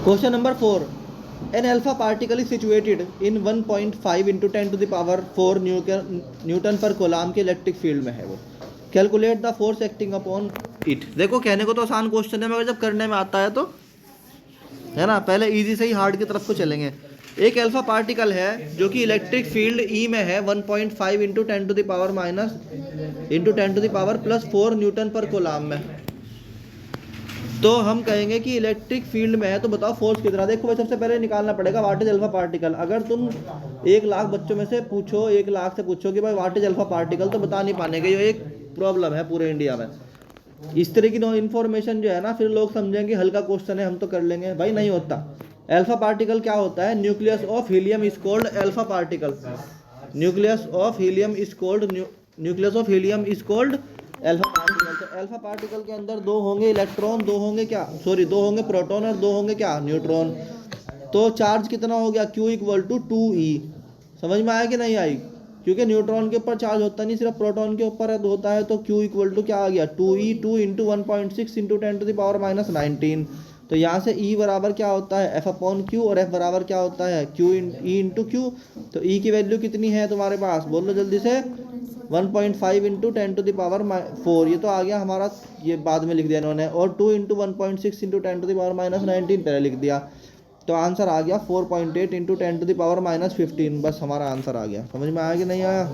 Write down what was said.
Question number 4, an alpha particle is situated in 1.5 into 10⁴ newton per coulomb के electric field में है वो। Calculate the force acting upon it. देखो कहने को तो आसान क्वेश्चन है मगर जब करने में आता है तो, है ना, पहले इजी से ही हार्ड की तरफ को चलेंगे। एक अल्फा पार्टिकल है जो कि इलेक्ट्रिक फील्ड ई में है 1.5 इंटू 10⁻⁻+4 न्यूटन पर कोलाम में। तो हम कहेंगे कि इलेक्ट्रिक फील्ड में है, तो बताओ फोर्स कितना। देखो भाई सबसे पहले निकालना पड़ेगा व्हाट इज अल्फा पार्टिकल। अगर तुम 1 लाख बच्चों में से पूछो, 1 लाख से पूछो कि भाई व्हाट इज अल्फा पार्टिकल, तो बता नहीं पाने ये एक प्रॉब्लम है पूरे इंडिया में। इस तरह की नो इन्फॉर्मेशन जो है ना, फिर लोग समझेंगे हल्का क्वेश्चन है हम तो कर लेंगे, भाई नहीं होता। अल्फा पार्टिकल क्या होता है? Nucleus of helium is called alpha particle. Nucleus of helium is called alpha particle. तो अल्फा पार्टिकल के अंदर 2 होंगे इलेक्ट्रॉन, 2 होंगे क्या, सॉरी 2 होंगे प्रोटॉन और 2 होंगे क्या, न्यूट्रॉन। तो चार्ज कितना हो गया? Q equal to 2E। समझ में आया कि नहीं आई? क्योंकि न्यूट्रॉन के ऊपर चार्ज होता नहीं, सिर्फ प्रोटॉन के ऊपर होता है। तो Q इक्वल टू क्या आ गया? 2E, 2 into 1.6 into 10⁻⁻19। तो यहाँ से E बराबर क्या होता है? F अपॉन Q, और F बराबर क्या होता है? E into Q। तो E की वैल्यू कितनी है तुम्हारे पास? बोलो जल्दी से। 1.5 इंटू 10⁴ ये तो आ गया हमारा, ये बाद में लिख दिया इन्होंने। और 2 इंटू 1.6 इंटू 10⁻⁻19 पहले लिख दिया। तो आंसर आ गया 4.8 इंटू 10⁻⁻15। बस हमारा आंसर आ गया। समझ में आया कि नहीं आया?